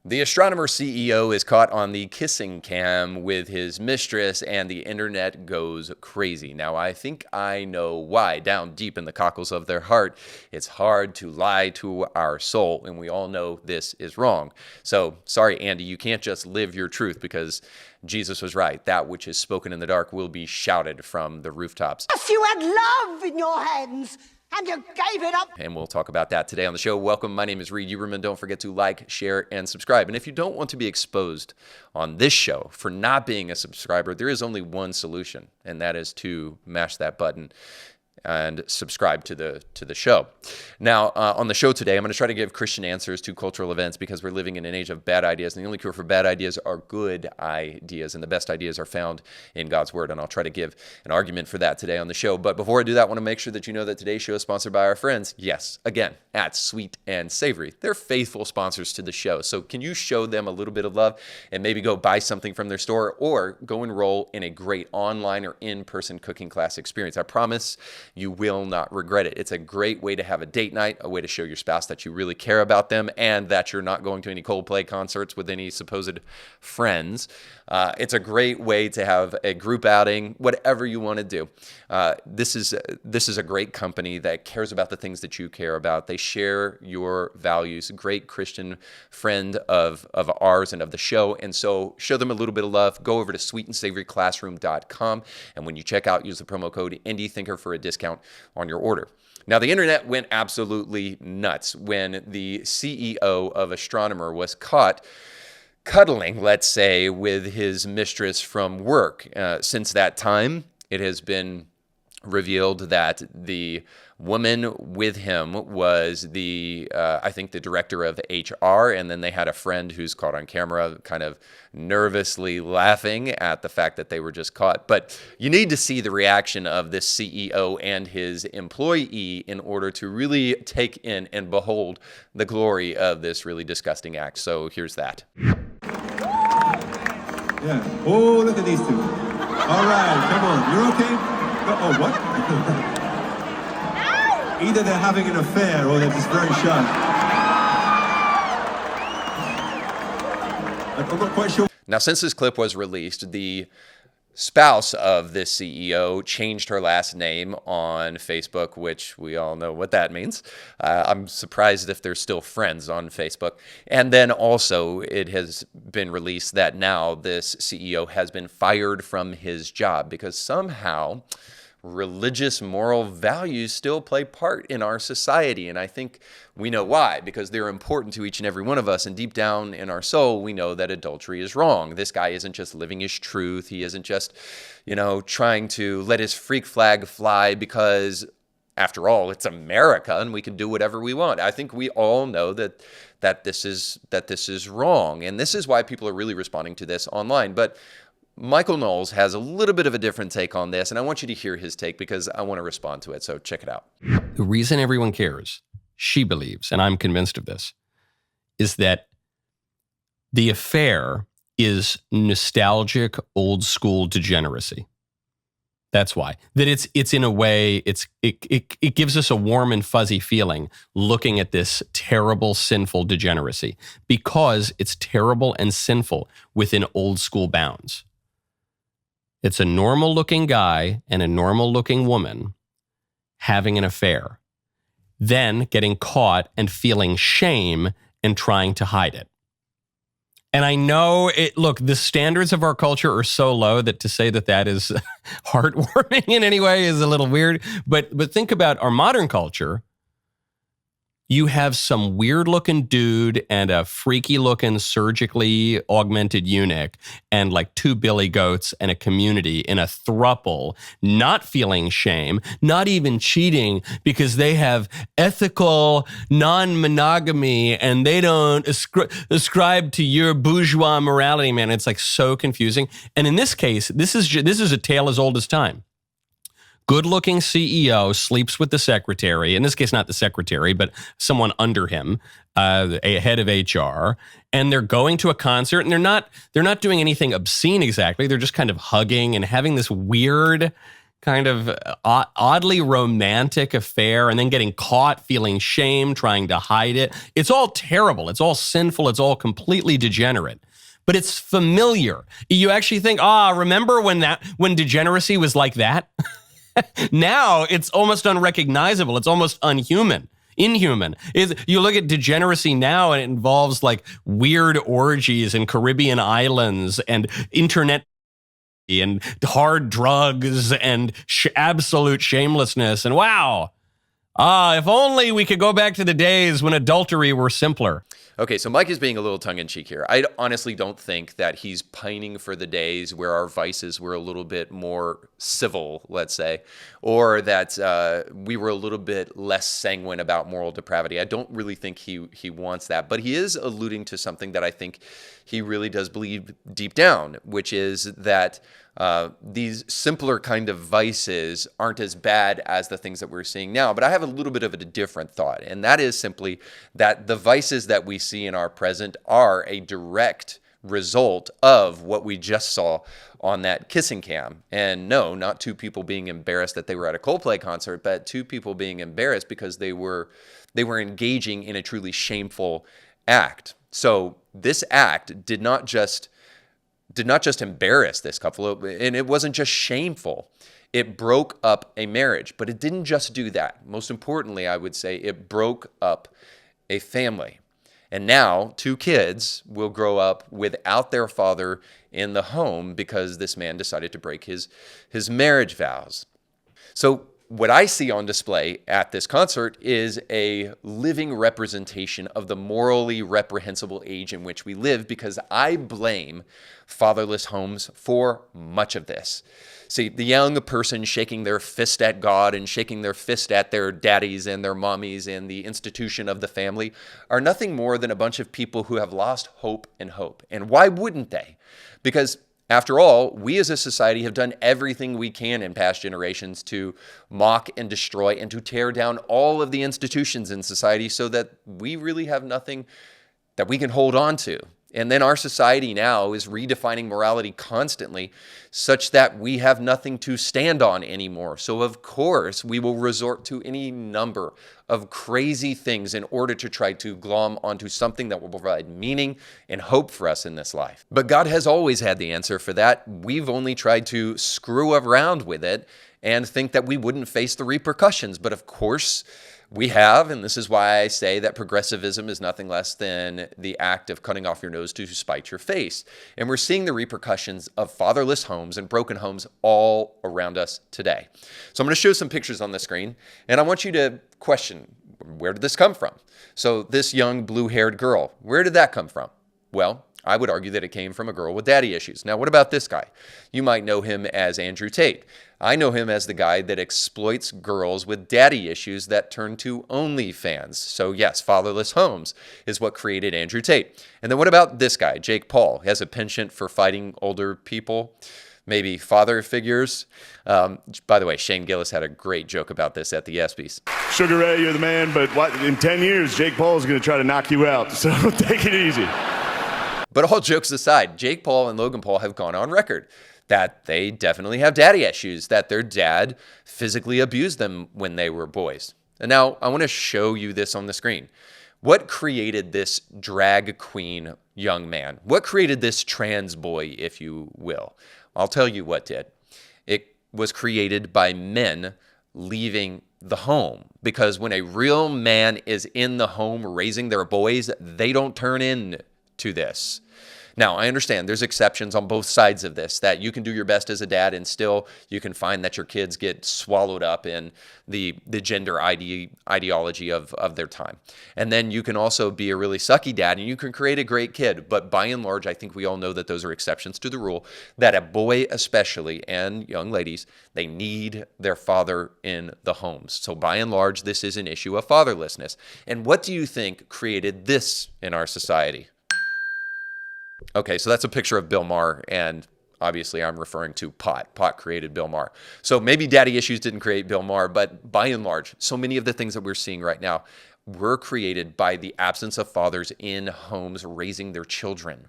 The Astronomer CEO is caught on the kissing cam with his mistress, and the internet goes crazy. Now, I think I know why. Down deep in the cockles of their heart, it's hard to lie to our soul, and we all know this is wrong. So, sorry, Andy, you can't just live your truth because Jesus was right. That which is spoken in the dark will be shouted from the rooftops. Yes, you had love in your hands, and you gave it up. And we'll talk about that today on the show. Welcome. My name is Reed Uberman. Don't forget to like, share, and subscribe. And if you don't want to be exposed on this show for not being a subscriber, there is only one solution, and that is to mash that button and subscribe to the show. Now, on the show today, I'm going to try to give Christian answers to cultural events because we're living in an age of bad ideas, and the only cure for bad ideas are good ideas, and the best ideas are found in God's Word, and I'll try to give an argument for that today on the show. But before I do that, I want to make sure that you know that today's show is sponsored by our friends, yes, again, at Sweet and Savory. They're faithful sponsors to the show, so can you show them a little bit of love and maybe go buy something from their store or go enroll in a great online or in-person cooking class experience? I promise you will not regret it. It's a great way to have a date night, a way to show your spouse that you really care about them and that you're not going to any Coldplay concerts with any supposed friends. It's a great way to have a group outing, whatever you want to do. This is a great company that cares about the things that you care about. They share your values. Great Christian friend of ours and of the show. And so show them a little bit of love. Go over to sweetandsavoryclassroom.com. And when you check out, use the promo code IndieThinker for a discount on your order. Now, the internet went absolutely nuts when the CEO of Astronomer was caught cuddling, let's say, with his mistress from work. Since that time, it has been revealed that the woman with him was I think the director of HR, and then they had a friend who's caught on camera kind of nervously laughing at the fact that they were just caught. But you need to see the reaction of this CEO and his employee in order to really take in and behold the glory of this really disgusting act. So here's that. Yeah. Oh, look at these two. All right, come on. You're okay? Oh, what? Either they're having an affair or they're just very shy. I'm not quite sure. Now, since this clip was released, the spouse of this CEO changed her last name on Facebook, which we all know what that means. I'm surprised if they're still friends on Facebook. And then also it has been released that now this CEO has been fired from his job because somehow religious moral values still play part in our society. And I think we know why, because they're important to each and every one of us. And deep down in our soul, we know that adultery is wrong. This guy isn't just living his truth. He isn't just, trying to let his freak flag fly because, after all, it's America and we can do whatever we want. I think we all know that this is wrong. And this is why people are really responding to this online. But Michael Knowles has a little bit of a different take on this, and I want you to hear his take because I want to respond to it. So check it out. The reason everyone cares, she believes, and I'm convinced of this, is that the affair is nostalgic, old school degeneracy. That's why. That it's in a way, it gives us a warm and fuzzy feeling looking at this terrible, sinful degeneracy because it's terrible and sinful within old school bounds. It's a normal-looking guy and a normal-looking woman having an affair, then getting caught and feeling shame and trying to hide it. And I know look, the standards of our culture are so low that to say that is heartwarming in any way is a little weird. But think about our modern culture. You have some weird-looking dude and a freaky-looking surgically augmented eunuch and like two billy goats and a community in a throuple, not feeling shame, not even cheating because they have ethical non-monogamy and they don't ascribe to your bourgeois morality, man. It's like so confusing. And in this case, this is a tale as old as time. Good-looking CEO sleeps with the secretary, in this case not the secretary, but someone under him, a head of HR, and they're going to a concert, and they're not doing anything obscene exactly. They're just kind of hugging and having this weird kind of oddly romantic affair and then getting caught, feeling shame, trying to hide it. It's all terrible. It's all sinful. It's all completely degenerate. But it's familiar. You actually think, remember when degeneracy was like that? Now it's almost unrecognizable. It's almost inhuman. You look at degeneracy now and it involves like weird orgies in Caribbean islands and internet and hard drugs and absolute shamelessness. And wow, if only we could go back to the days when adultery were simpler. Okay, so Mike is being a little tongue-in-cheek here. I honestly don't think that he's pining for the days where our vices were a little bit more civil, let's say, or that we were a little bit less sanguine about moral depravity. I don't really think he wants that, but he is alluding to something that I think he really does believe deep down, which is that these simpler kind of vices aren't as bad as the things that we're seeing now. But I have a little bit of a different thought, and that is simply that the vices that we see in our present are a direct result of what we just saw on that kissing cam. And no, not two people being embarrassed that they were at a Coldplay concert, but two people being embarrassed because they were engaging in a truly shameful act. So this act did not just embarrass this couple, and it wasn't just shameful. It broke up a marriage, but it didn't just do that. Most importantly, I would say it broke up a family. And now 2 kids will grow up without their father in the home because this man decided to break his marriage vows. So what I see on display at this concert is a living representation of the morally reprehensible age in which we live, because I blame fatherless homes for much of this. See, the young person shaking their fist at God and shaking their fist at their daddies and their mommies and the institution of the family are nothing more than a bunch of people who have lost hope and hope. And why wouldn't they? Because after all, we as a society have done everything we can in past generations to mock and destroy and to tear down all of the institutions in society so that we really have nothing that we can hold on to. And then our society now is redefining morality constantly such that we have nothing to stand on anymore. So of course, we will resort to any number of crazy things in order to try to glom onto something that will provide meaning and hope for us in this life. But God has always had the answer for that. We've only tried to screw around with it and think that we wouldn't face the repercussions. But of course, we have, and this is why I say that progressivism is nothing less than the act of cutting off your nose to spite your face. And we're seeing the repercussions of fatherless homes and broken homes all around us today. So I'm going to show some pictures on the screen, and I want you to question, where did this come from? So this young blue-haired girl, where did that come from? Well, I would argue that it came from a girl with daddy issues. Now, what about this guy? You might know him as Andrew Tate. I know him as the guy that exploits girls with daddy issues that turn to OnlyFans. So yes, fatherless homes is what created Andrew Tate. And then what about this guy, Jake Paul? He has a penchant for fighting older people, maybe father figures. By the way, Shane Gillis had a great joke about this at the ESPYs. Sugar Ray, you're the man, but in 10 years, Jake Paul is going to try to knock you out, so take it easy. But all jokes aside, Jake Paul and Logan Paul have gone on record that they definitely have daddy issues, that their dad physically abused them when they were boys. And now I want to show you this on the screen. What created this drag queen young man? What created this trans boy, if you will? I'll tell you what did. It was created by men leaving the home, because when a real man is in the home raising their boys, they don't turn in to this. Now, I understand there's exceptions on both sides of this, that you can do your best as a dad and still you can find that your kids get swallowed up in the gender ideology of their time. And then you can also be a really sucky dad and you can create a great kid. But by and large, I think we all know that those are exceptions to the rule, that a boy especially, and young ladies, they need their father in the homes. So by and large, this is an issue of fatherlessness. And what do you think created this in our society? Okay, so that's a picture of Bill Maher, and obviously I'm referring to pot. Pot created Bill Maher. So maybe daddy issues didn't create Bill Maher, but by and large, so many of the things that we're seeing right now were created by the absence of fathers in homes raising their children.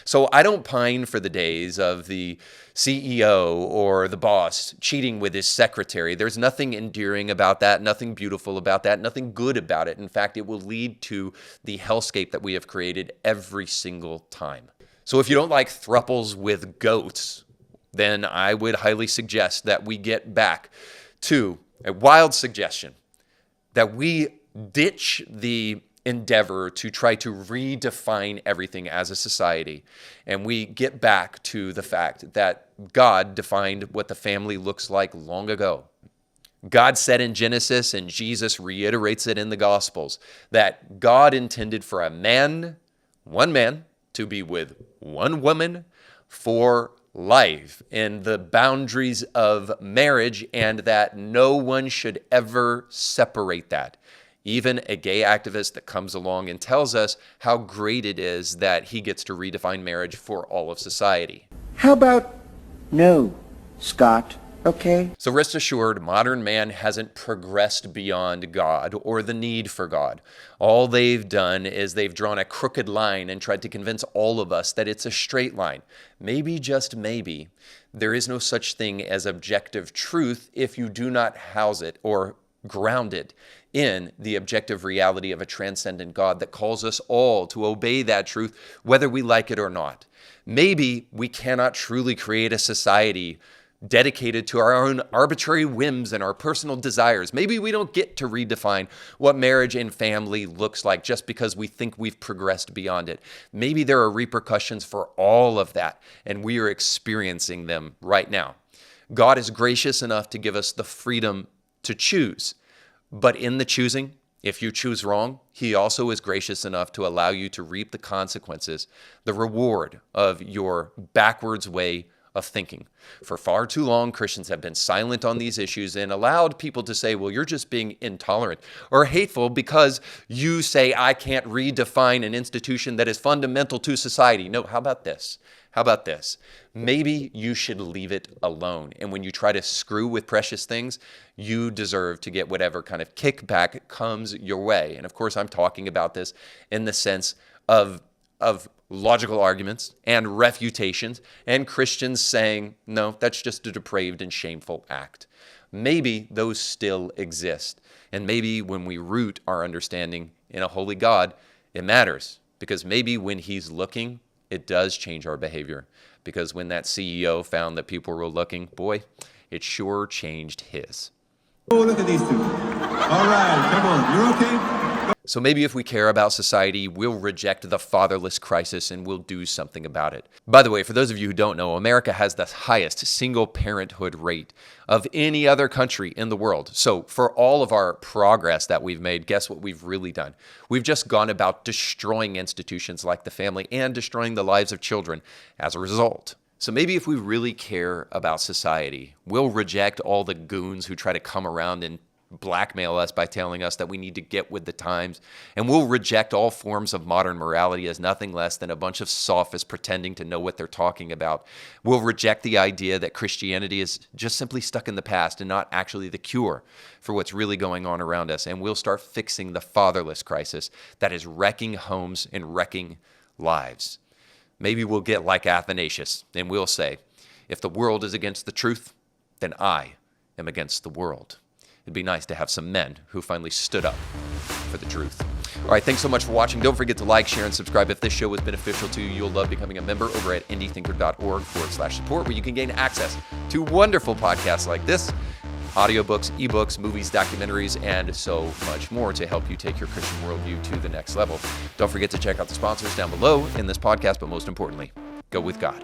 So I don't pine for the days of the CEO or the boss cheating with his secretary. There's nothing endearing about that, nothing beautiful about that, nothing good about it. In fact, it will lead to the hellscape that we have created every single time. So if you don't like thruples with goats, then I would highly suggest that we get back to a wild suggestion that we ditch the endeavor to try to redefine everything as a society, and we get back to the fact that God defined what the family looks like long ago. God said in Genesis, and Jesus reiterates it in the Gospels, that God intended for one man, to be with one woman for life in the boundaries of marriage, and that no one should ever separate that. Even a gay activist that comes along and tells us how great it is that he gets to redefine marriage for all of society. How about no, Scott? Okay? So rest assured, modern man hasn't progressed beyond God or the need for God. All they've done is they've drawn a crooked line and tried to convince all of us that it's a straight line. Maybe, just maybe, there is no such thing as objective truth if you do not house it or ground it in the objective reality of a transcendent God that calls us all to obey that truth, whether we like it or not. Maybe we cannot truly create a society dedicated to our own arbitrary whims and our personal desires. Maybe we don't get to redefine what marriage and family looks like just because we think we've progressed beyond it. Maybe there are repercussions for all of that, and we are experiencing them right now. God is gracious enough to give us the freedom to choose. But in the choosing, if you choose wrong, he also is gracious enough to allow you to reap the consequences, the reward of your backwards way of thinking. For far too long, Christians have been silent on these issues and allowed people to say, well, you're just being intolerant or hateful because you say I can't redefine an institution that is fundamental to society. No, how about this? How about this? Maybe you should leave it alone. And when you try to screw with precious things, you deserve to get whatever kind of kickback comes your way. And of course, I'm talking about this in the sense of logical arguments and refutations and Christians saying, no, that's just a depraved and shameful act. Maybe those still exist. And maybe when we root our understanding in a holy God, it matters. Because maybe when he's looking, it does change our behavior. Because when that CEO found that people were looking, boy, it sure changed his. Oh, look at these two. All right, come on. You're okay? So maybe if we care about society, we'll reject the fatherless crisis and we'll do something about it. By the way, for those of you who don't know, America has the highest single parenthood rate of any other country in the world. So for all of our progress that we've made, guess what we've really done? We've just gone about destroying institutions like the family and destroying the lives of children as a result. So maybe if we really care about society, we'll reject all the goons who try to come around and blackmail us by telling us that we need to get with the times. And we'll reject all forms of modern morality as nothing less than a bunch of sophists pretending to know what they're talking about. We'll reject the idea that Christianity is just simply stuck in the past and not actually the cure for what's really going on around us. And we'll start fixing the fatherless crisis that is wrecking homes and wrecking lives. Maybe we'll get like Athanasius and we'll say, if the world is against the truth, then I am against the world. It'd be nice to have some men who finally stood up for the truth. All right, thanks so much for watching. Don't forget to like, share, and subscribe. If this show was beneficial to you, you'll love becoming a member over at indiethinker.org/support, where you can gain access to wonderful podcasts like this, audiobooks, ebooks, movies, documentaries, and so much more to help you take your Christian worldview to the next level. Don't forget to check out the sponsors down below in this podcast, but most importantly, go with God.